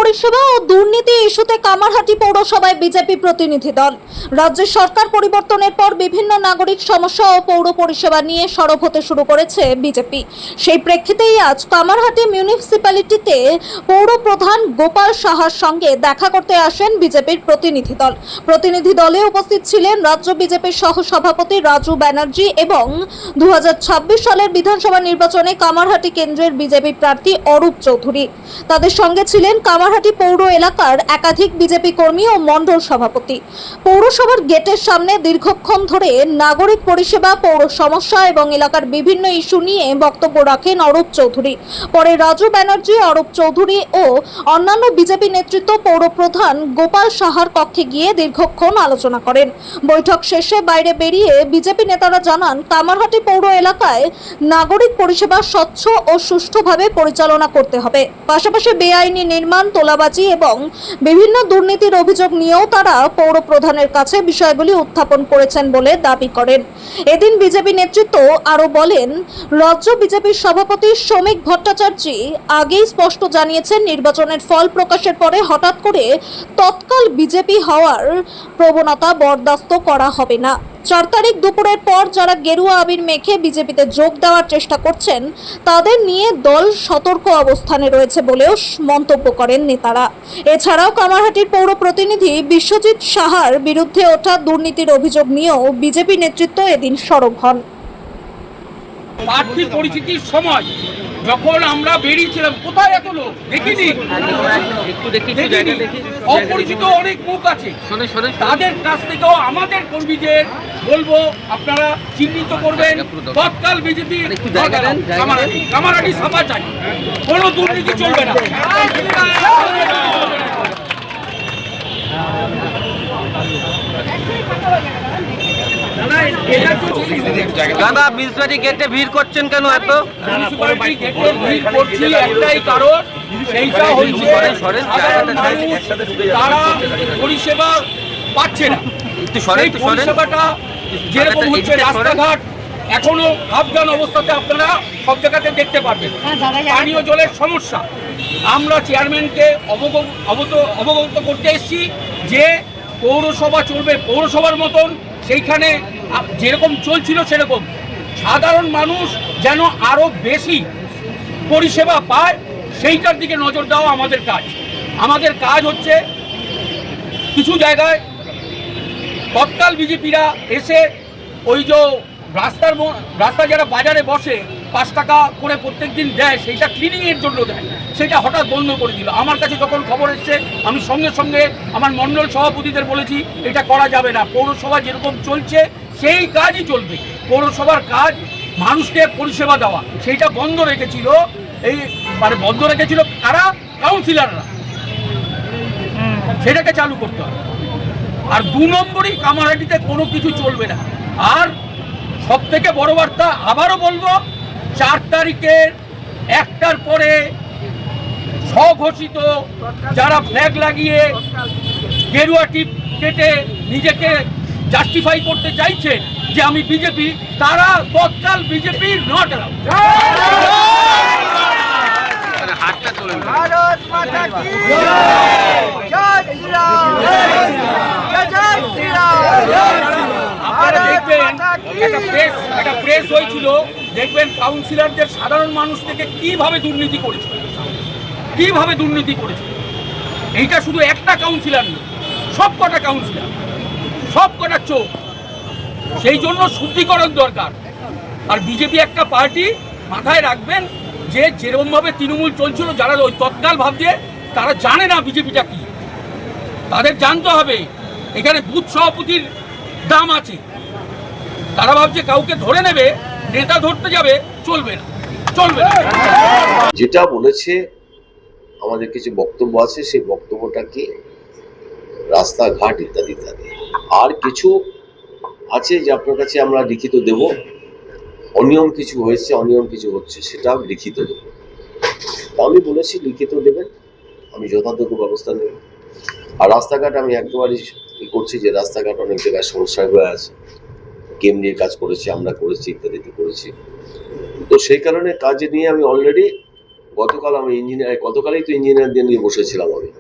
পরিষেবা ও দুর্নীতি ইস্যুতে কামারহাটি পৌরসভায় বিজেপি প্রতিনিধি দল। রাজ্যের সরকার পরিবর্তনের পর বিভিন্ন নাগরিক সমস্যা ও পৌর পরিষেবা নিয়ে সরব হতে শুরু করেছে বিজেপি। সেই প্রেক্ষিতেই আজ কামারহাটি মিউনিসিপ্যালিটিতে পৌর প্রধান গোপাল সাহার সঙ্গে দেখা করতে আসেন বিজেপির প্রতিনিধি দল। প্রতিনিধি দলে উপস্থিত ছিলেন রাজ্য বিজেপির সহসভাপতি রাজু ব্যানার্জি এবং 2026 সালের বিধানসভা নির্বাচনে কামারহাটি কেন্দ্রের বিজেপি প্রার্থী অরূপ চৌধুরী। তাদের সঙ্গে ছিলেন কামারহাটি পৌর এলাকার একাধিক বিজেপি কর্মী ও মণ্ডল সভাপতি। পৌরসভার গেটের সামনে দীর্ঘক্ষণ ধরে নাগরিক পরিষেবা, পৌর সমস্যা এবং এলাকার বিভিন্ন ইস্যু নিয়ে বক্তব্য রাখেন অরূপ চৌধুরী। পরে রাজু ব্যানার্জি, অরূপ চৌধুরী ও অন্যান্য বিজেপি নেতৃত্ব পৌর প্রধান গোপাল সাহার কক্ষে গিয়ে দীর্ঘক্ষণ আলোচনা করেন। বৈঠক শেষে বাইরে বেরিয়ে বিজেপি নেতারা জানান, কামারহাটি পৌর এলাকায় নাগরিক পরিষেবা স্বচ্ছ ও সুষ্ঠুভাবে পরিচালনা করতে হবে। পাশাপাশি বেআইনি নির্মাণ, তোলাবাজি এবং বিভিন্ন দুর্নীতির অভিযোগ নিয়েও তারা পৌর প্রধানের কাছে বিষয়গুলি উত্থাপন করেছেন বলে দাবি করেন। এদিন বিজেপি নেতৃত্ব আরও বলেন, রাজ্য বিজেপির সভাপতি শ্রমিক ভট্টাচার্য আগেই স্পষ্ট জানিয়েছেন, নির্বাচনের ফল প্রকাশের পরে হঠাৎ করে তৎকাল বিজেপি হওয়ার প্রবণতা বরদাস্ত করা হবে না। 4 তারিখ দুপুরের পর যারা গেরুয়া আবির মেখে বিজেপিতে যোগ দেওয়ার চেষ্টা করছেন, তাদের নিয়ে দল সতর্ক অবস্থানে রয়েছে বলেও মন্তব্য করেন নেতারা। এছাড়াও কামারহাটির পৌর প্রতিনিধি বিশ্বজিৎ সাহার বিরুদ্ধে ওঠা দুর্নীতির অভিযোগ নিয়েও বিজেপি নেতৃত্ব এদিন সরব হন। প্রার্থী পরিচিতির সময় যখন আমরা বেরিয়েছিলাম, কোথায় এত লোক দেখিনি, অপরিচিত অনেক মুখ আছে। তাদের কাছ থেকেও আমাদের কর্মীদের বলবো, আপনারা চিহ্নিত করবেন তৎকাল বিজেপি কামারহাটি সভা চাই, কোনো দুর্নীতি চলবে না। দাদা, মিউনিসিপালিটি গেটে ভিড় করছেন কেন এত? একটাই কারণ, সেইটা হচ্ছে তারা পরিষেবা পাচ্ছে না। পরিষেবাটা যেরকম হচ্ছে, রাস্তাঘাট এখনো আফগান অবস্থাতে আপনারা সব জায়গাতে দেখতে পারবেন। পানীয় জলের সমস্যা, আমরা চেয়ারম্যানকে অবগত করতে এসেছি যে পৌরসভা চলবে পৌরসভার মতন, সেইখানে যেরকম চলছিল সেরকম সাধারণ মানুষ যেন আরো বেশি পরিষেবা পায়, সেইটার দিকে নজর দেওয়া আমাদের কাজ। আমাদের কাজ হচ্ছে কিছু জায়গায় তৎকাল বিজেপিরা এসে ওই যে রাস্তা যারা বাজারে বসে 5 টাকা করে প্রত্যেক দিন দেয়, সেইটা ক্লিনিংয়ের জন্য দেয়, সেটা হঠাৎ বন্ধ করে দিল। আমার কাছে যখন খবর এসছে, আমি সঙ্গে সঙ্গে আমার মণ্ডল সভাপতিদের বলেছি এটা করা যাবে না। পৌরসভা যেরকম চলছে সেই কাজই চলবে। পৌরসভার কাজ মানুষকে পরিষেবা দেওয়া, সেইটা বন্ধ রেখেছিল। বন্ধ রেখেছিল কারা? কাউন্সিলররা। সেটাকে চালু করতে হবে। আর 2 নম্বরই কামারহাটিতে কোনো কিছু চলবে না। আর সব থেকে বড় বার্তা আবারও বলবো, 4 তারিখের 1টার পরে স্বঘোষিত যারা ফ্ল্যাগ লাগিয়ে গেরুয়া টিপ কেটে নিজেকে জাস্টিফাই করতে চাইছেন যে আমি বিজেপি, তারা তৎকাল বিজেপি নট অ্যালাউড। আপনারা দেখবেন একটা প্রেস হয়েছিল, দেখবেন কাউন্সিলরদের সাধারণ মানুষ থেকে কিভাবে দুর্নীতি করেছে। এইটা শুধু একটা কাউন্সিলর নয়, সব কটা কাউন্সিলর, সব কটা চোখ। সেই জন্য শুদ্ধিকরণ দরকার। আর বিজেপি একটা পার্টি, মাথায় রাখবেন যে যেরকমভাবে তৃণমূল চলছিল, যারা ওই তৎকাল ভাবছে তারা জানে না বিজেপিটা কি। তাদের জানতে হবে এখানে বুথ সভাপতির দাম আছে। তারা ভাবছে কাউকে ধরে নেবে, নেতা ধরতে যাবে, চলবে না। যেটা বলেছে, আমাদের কিছু বক্তব্য আছে, সেই বক্তব্যটাকে রাস্তাঘাট ইত্যাদি ইত্যাদি, আর কিছু আছে যে আপনার কাছে আমরা লিখিত দেব। অনিয়ম কিছু হয়েছে, অনিয়ম কিছু হচ্ছে, সেটা লিখিত দেব। আমি বলেছি লিখিত দেবেন, আমি যথাযোগ্য ব্যবস্থা নেব। আর রাস্তাঘাট আমি একেবারেই করছি যে রাস্তাঘাট অনেক জায়গায় সমস্যা হয়ে আছে, গেম নিয়ে কাজ করেছি, আমরা করেছি, ইত্যাদি করেছি। তো সেই কারণে কাজে নিয়ে আমি অলরেডি গতকালই তো ইঞ্জিনিয়ারদের নিয়ে বসেছিলাম আমি।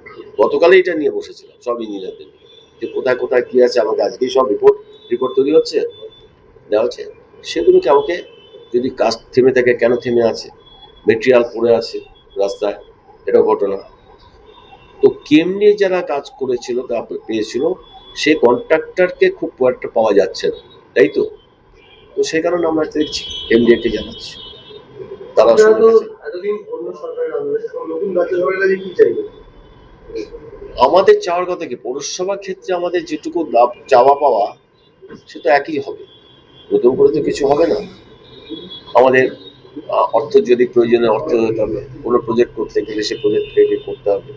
গতকালে এটা নিয়ে বসেছিলাম সব ইঞ্জিনিয়ারদের নিয়ে, যে কোথায় কোথায় কি আছে, আমাকে আজকেই সব রিপোর্ট তৈরি হচ্ছে, দেওয়া হচ্ছে। সেগুলোকে আমাকে, যদি কাজ থেমে থাকে কেন থেমে আছে, মেটেরিয়াল পড়ে আছে রাস্তায়, এটা ঘটনা। তো কেমনি যারা কাজ করেছিল পেয়েছিল, সেই কন্ট্রাক্টরকে খুব একটা পাওয়া যাচ্ছে না, তাই তো। তো সেই কারণে আমরা দেখছি এমডিএকে জানাচ্ছি, তারা আমাদের চাওয়ার কথা কি, পৌরসভার ক্ষেত্রে আমাদের যেটুকু চাওয়া পাওয়া সেটা একই হবে, নতুন করে তো কিছু হবে না। আমাদের অর্থ যদি প্রয়োজনে অর্থ দিতে হবে, কোনো প্রজেক্ট করতে গেলে সে প্রজেক্ট রেডি করতে হবে।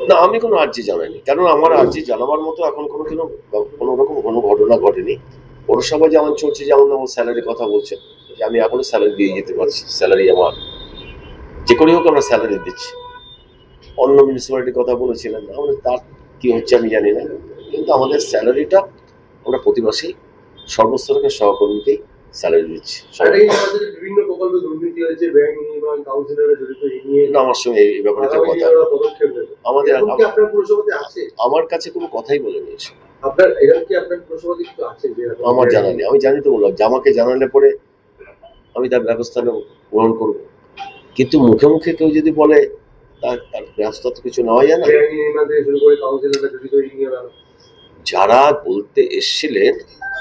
না, আমি কোনো আর্জি জানাইনি, কারণ আমার আর্জি জানাবার মতো এখন কোনো রকম কোনো ঘটনা ঘটেনি। পৌরসভা যেমন চলছে, যেমন আমার স্যালারির কথা বলছে, যে আমি এখনো স্যালারি দিয়ে যেতে পারছি, স্যালারি আমার যে করে হোক আমরা স্যালারি দিচ্ছি। অন্য মিউনিসিপ্যালিটির কথা বলেছিলেন, আমাদের তার কি হচ্ছে আমি জানি না, কিন্তু আমাদের স্যালারিটা আমরা প্রতি মাসেই সর্বস্তরের সহকর্মীকেই স্যালারি দিচ্ছি। বিভিন্ন প্রকল্পে দুর্নীতি হয়েছে, ব্যাংক নির্মাণ কাউন্সিলরের জড়িত এই নিয়ে না, আমার সঙ্গে এই ব্যাপারে কথা আমাদের আপনার পুরসভাতে আছে, আমার কাছে কোনো কথাই বলেনি। আপনার এরকম কি আপনার পুরসভাতে কিছু আছে যে আমার জানা নেই, আমি জানি তো বললাম যে আমাকে জানালে পরে আমি তার ব্যবস্থা গ্রহণ করবো, কিন্তু মুখে মুখে কেউ যদি বলে তার ব্যবস্থা তো কিছু নেওয়া যায় না। যারা বলতে এসেছিলেন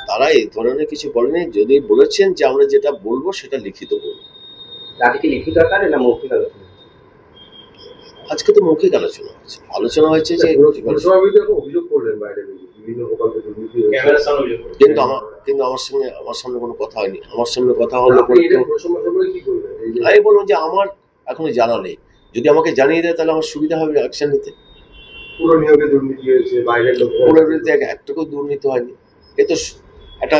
তারা এই ধরনের কিছু বলেনি, যদি বলেছেন যে আমরা যেটা বলবো সেটা লিখিত বলবো। লিখিত আকারে না মৌখিক আলোচনা? আজকে তো মৌখিক আলোচনা হয়েছে যে অভিযোগ করলেন বাইরে বিভিন্ন প্রকল্পে দুর্নীতি, কিন্তু আমার সামনে কোনো কথা হয়নি। আমার সামনে কথা হলো, আমি বলবো যে আমার এখনো জানা নেই, যদি আমাকে জানিয়ে দেয় তাহলে আমার সুবিধা হবে অ্যাকশন নিতে। পুরো নিয়োগে দুর্নীতি হয়েছে, বাইরের লোক একটুকু দুর্নীতি হয়নি, এ তো একটা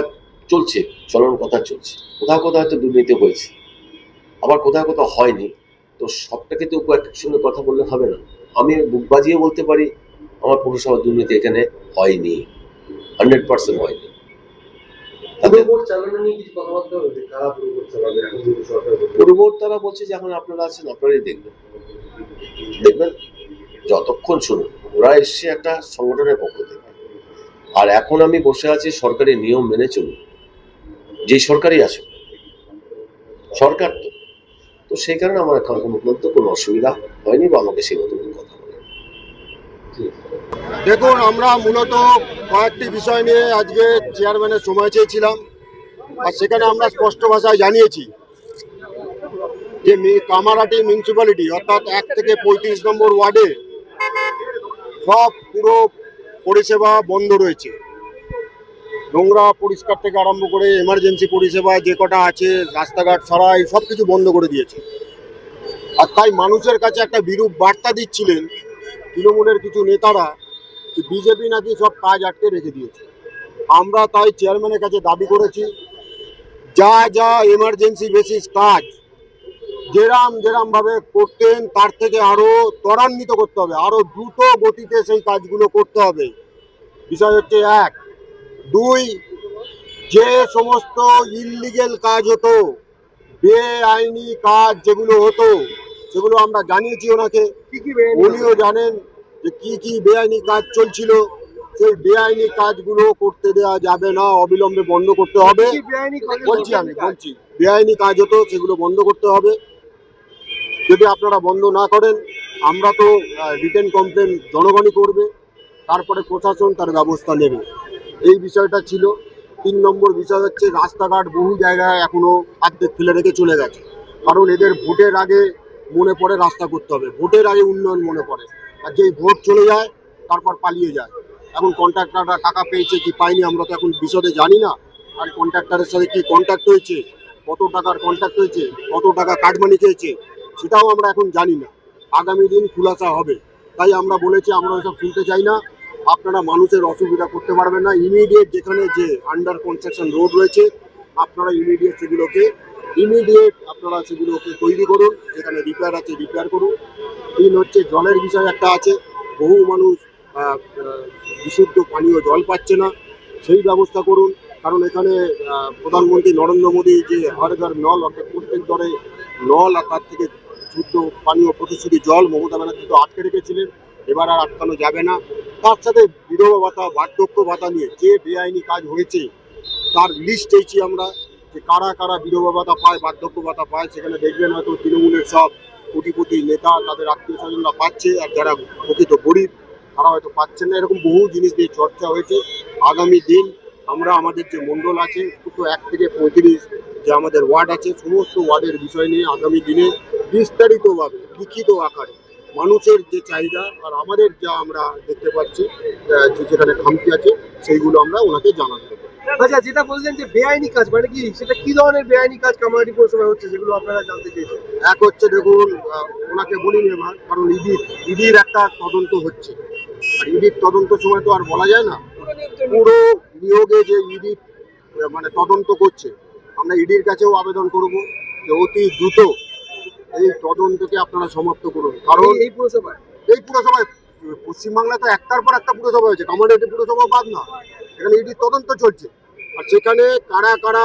চলছে, চলন কথা চলছে। কোথাও কোথাও হয়তো দুর্নীতি হয়েছে, আবার কোথাও কোথাও হয়নি। তো সবটাকে তো একসঙ্গে কথা বললে হবে না। আমি বুক বাজিয়ে বলতে পারি আমার পৌরসভা দুর্নীতি এখানে হয়নি, 100% হয়নি। পুরবোর্ড তারা বলছে যে এখন আপনারা আছেন, আপনারাই দেখবেন যতক্ষণ শুনুন। ওরা এসছে একটা সংগঠনের পক্ষ থেকে, আর এখন আমি বসে আছি সরকারি নিয়ম মেনে চলুন, যে সরকারই আছে সরকার, তো সেই কারণে আমার এখন কোনো অসুবিধা হয়নি বা আমাকে সেই মতো কথা বলে। দেখুন, আমরা মূলত কয়েকটি বিষয় নিয়ে আজকে চেয়ারম্যানের সময় চেয়েছিলাম, আর সেখানে আমরা স্পষ্ট ভাষায় জানিয়েছি যে কামারহাটি মিউনিসিপ্যালিটি অর্থাৎ 1 থেকে 35 নম্বর ওয়ার্ডে সব পুরো পরিষেবা বন্ধ রয়েছে। নোংরা পরিষ্কার থেকে আরম্ভ করে এমার্জেন্সি পরিষেবা যে কটা আছে, রাস্তাঘাট সারাই সব কিছু বন্ধ করে দিয়েছে। আর তাই মানুষের কাছে একটা বিরূপ বার্তা দিচ্ছিলেন তৃণমূলের কিছু নেতারা যে বিজেপি নাকি সব কাজ আটকে রেখে দিয়েছে। আমরা তাই চেয়ারম্যানের কাছে দাবি করেছি, যা যা এমার্জেন্সি বেসিস কাজ যেরামভাবে করতেন তার থেকে আরও ত্বরান্বিত করতে হবে, আরও দ্রুত গতিতে সেই কাজগুলো করতে হবে। বিষয় হচ্ছে 1। 2, যে সমস্ত ইললিগেল কাজ হতো, বেআইনি কাজ যেগুলো হতো, সেগুলো আমরা জানিয়েছি ওনাকে, উনিও জানেন যে কি কি বেআইনি কাজ চলছিল। সেই বেআইনি কাজগুলো করতে দেওয়া যাবে না, অবিলম্বে বন্ধ করতে হবে। বলছি বেআইনি কাজ হতো সেগুলো বন্ধ করতে হবে। যদি আপনারা বন্ধ না করেন, আমরা তো রিটেন কমপ্লেন জনগণই করবে, তারপরে প্রশাসন তার ব্যবস্থা নেবে। এই বিষয়টা ছিল। 3 নম্বর বিষয় হচ্ছে রাস্তাঘাট বহু জায়গায় এখনো অর্ধেক ফেলে রেখে চলে গেছে, কারণ এদের ভোটের আগে মনে পড়ে রাস্তা করতে হবে, ভোটের আগে উন্নয়ন মনে পড়ে, আর যেই ভোট চলে যায় তারপর পালিয়ে যায়। এখন কন্ট্রাক্টররা টাকা পেয়েছে কি পায়নি আমরা তো এখন বিশদে জানি না, আর কন্ট্রাক্টরের সাথে কি কন্ট্রাক্ট হয়েছে, কত টাকার কন্ট্রাক্ট হয়েছে, কত টাকা কাটমানি খেয়েছে, সেটাও আমরা এখন জানি না। আগামী দিন খুলাসা হবে। তাই আমরা বলেছি আমরা ওইসব শুনতে চাই না, আপনারা মানুষের অসুবিধা করতে পারবেন না। ইমিডিয়েট যেখানে যে আন্ডার কনস্ট্রাকশন রোড রয়েছে আপনারা ইমিডিয়েট আপনারা সেগুলোকে তৈরি করুন, যেখানে রিপেয়ার আছে রিপেয়ার করুন। 3 হচ্ছে জলের বিষয় একটা আছে, বহু মানুষ বিশুদ্ধ পানীয় জল পাচ্ছে না, সেই ব্যবস্থা করুন। কারণ এখানে প্রধানমন্ত্রী নরেন্দ্র মোদী যে হর ঘর নল, অর্থাৎ প্রত্যেক ঘরে নল, আর তার থেকে শুদ্ধ পানীয় প্রতিশ্রুতি জল মমতা ব্যানার্জি তো আটকে রেখেছিলেন, এবার আর আটকানো যাবে না। তার সাথে বিধবা ভাতা, বার্ধক্য ভাতা নিয়ে যে বেআইনি কাজ হয়েছে তার লিস্ট চেয়েছি আমরা, যে কারা কারা বিধবা ভাতা পায়, বার্ধক্য ভাতা পায়। সেখানে দেখবেন হয়তো তৃণমূলের সব কোটিপতি নেতা তাদের আত্মীয় স্বজনরা পাচ্ছে, আর যারা প্রকৃত গরিব তারা হয়তো পাচ্ছেন না। এরকম বহু জিনিস নিয়ে চর্চা হয়েছে। আগামী দিন আমরা আমাদের যে মণ্ডল আছে, দুটো 1 থেকে 35 যে আমাদের ওয়ার্ড আছে, সমস্ত ওয়ার্ডের বিষয় নিয়ে আগামী দিনে বিস্তারিতভাবে লিখিত আকারে মানুষের যে চাহিদা আর আমাদের যা আমরা দেখতে পাচ্ছি যেখানে খামতি আছে সেইগুলো আমরা ওনাকে জানাতে দেবো। আচ্ছা, যেটা বললেন যে বেআইনি কাজ মানে কি, সেটা কি ধরনের বেআইনি কাজ কামারহাটি পৌরসভায় হচ্ছে যেগুলো আপনারা জানতে চেয়েছেন? এক হচ্ছে দেখুন, ওনাকে বলিনি এবার, কারণ ইডির একটা তদন্ত হচ্ছে, আর ইডির তদন্ত সময় তো আর বলা যায় না। পুরো নিয়োগে যে ইডি মানে তদন্ত করছে, আমরা ইডির কাছেও আবেদন করব যে অতি দ্রুত এই তদন্তকে আপনারা সমাপ্ত করুন। কারণ এই পুরসভায় পশ্চিমবাংলায় তো একটার পর একটা পুরসভা হয়েছে, কামারহাটি পুরসভা বাদ না, এখানে ইডির তদন্ত চলছে। আর সেখানে কারা কারা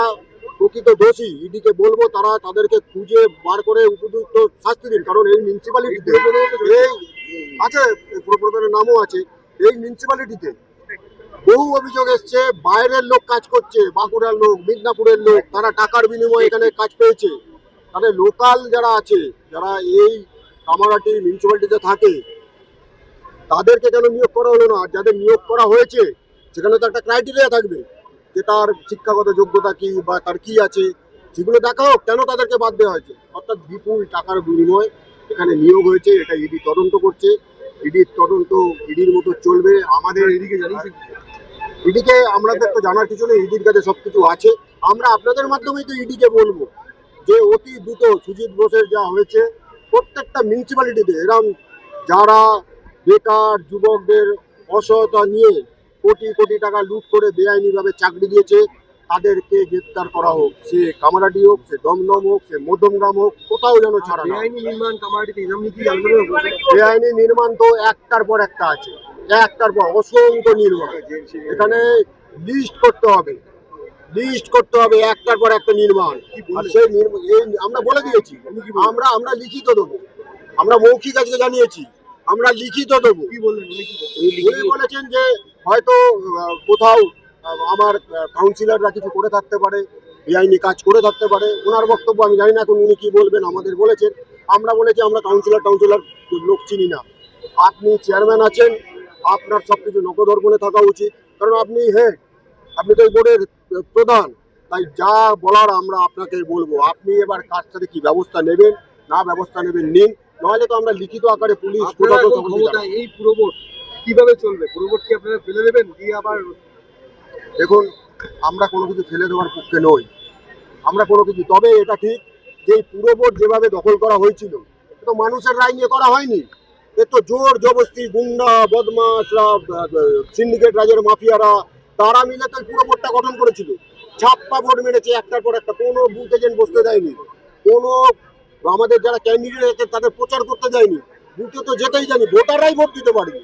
প্রকৃত দোষী ইডিকে বলবো, তারা তাদেরকে খুঁজে বার করে উপযুক্ত শাস্তি দিন। কারণ এই মিউনিসিপ্যালিটিতে এই আছে, পুরপ্রধানের নামও আছে, এই মিউনিসিপ্যালিটিতে বহু অভিযোগ এসছে, বাইরের লোক কাজ করছে, বাঁকুড়ার লোক, মিদনাপুরের লোক, তারা টাকার বিনিময়ে এখানে কাজ পেয়েছে। তাদের লোকাল যারা আছে, যারা এই কামারহাটি মিউনিসিপ্যালিটিতে থাকে, তাদেরকে কেন নিয়োগ করা হলো না? আর যাদের নিয়োগ করা হয়েছে সেখানে তো একটা ক্রাইটেরিয়া থাকবে যে তার শিক্ষাগত যোগ্যতা কি বা তার কি আছে, সেগুলো দেখা হোক। কেন তাদেরকে বাদ দেওয়া হয়েছে? অর্থাৎ বিপুল টাকার বিনিময়ে এখানে নিয়োগ হয়েছে, এটা ইডি তদন্ত করছে। ইডির তদন্ত ইডির মতো চলবে। আমাদের ইডিকে আমাদের তো জানার কিছু নেই, ইডির কাছে সবকিছু আছে। আমরা আপনাদের মাধ্যমেই তো ইডিকে বলবো যে অতি দ্রুত সুজিত বোসের যা হয়েছে প্রত্যেকটা মিউনিসিপ্যালিটিতে এরকম যারা বেকার যুবকদের অসহায়তা নিয়ে কোটি কোটি টাকা লুট করে বেআইনিভাবে চাকরি দিয়েছে, তাদেরকে গ্রেপ্তার করা হোক। সে কামারহাটি হোক, সে দমদম হোক, সে মধ্যমগ্রাম হোক, কোথাও যেন ছাড়া না হয়। বেআইনি নির্মাণ কামারহাটিতে এমনি কি আন্দোলন হচ্ছে? বেআইনি নির্মাণ তো একটার পর একটা আছে, একটার পর অসংখ্য নির্মাণ। এখানে লিস্ট করতে হবে, একটার পর একটা নির্মাণ। আর সেই আমরা বলে দিয়েছি, আমরা লিখিত দেবো, আমরা মৌখিক আজকে জানিয়েছি, আমরা লিখিত দেবো। কি বললেন উনি বলেছেন যে হয়তো কোথাও আমার কাউন্সিলররা কিছু করে থাকতে পারে, বেআইনি কাজ করে থাকতে পারে। ওনার বক্তব্য আমি জানি না, এখন উনি কি বলবেন। আমাদের বলেছেন, আমরা বলেছি আমরা কাউন্সিলর লোক চিনি না। আপনি চেয়ারম্যান আছেন, আপনার সবকিছু নকদর্পণে থাকা উচিত, কারণ আপনি আপনি তো এই বোর্ডের প্রধান। তাই যা বলার আমরা আপনাকে বলবো, আপনি এবার কাজটাতে কি ব্যবস্থা নেবেন, না ব্যবস্থা নেবেন নিন, নাহলে তো আমরা লিখিত আকারে পুলিশ প্রশাসন সকলকে জানাবো। এই পুরবোর্ড কিভাবে চলবে? পুরবোর্ড কি আপনারা ফেলে দেবেন দিয়ে আবার? দেখুন, আমরা কোনো কিছু ফেলে দেওয়ার পক্ষে নই, আমরা কোনো কিছু। তবে এটা ঠিক যে এই পুরবোর্ড যেভাবে দখল করা হয়েছিল, তো মানুষের রায় নিয়ে করা হয়নি। এ তো জোর জবরদস্তি গুন্ডা বদমাশরা, সিন্ডিকেট রাজের মাফিয়ারা, তারা মিলে তো পুরবোর্ডটা গঠন করেছিল। ছাপ্পা ভোট মেরেছে একটার পর একটা, কোনো বুথ এজেন্ট বসতে দেয়নি, কোনো আমাদের যারা ক্যান্ডিডেট আছে তাদের প্রচার করতে দেয়নি, বুথে তো যেতেই জানি, ভোটাররাই ভোট দিতে পারেনি।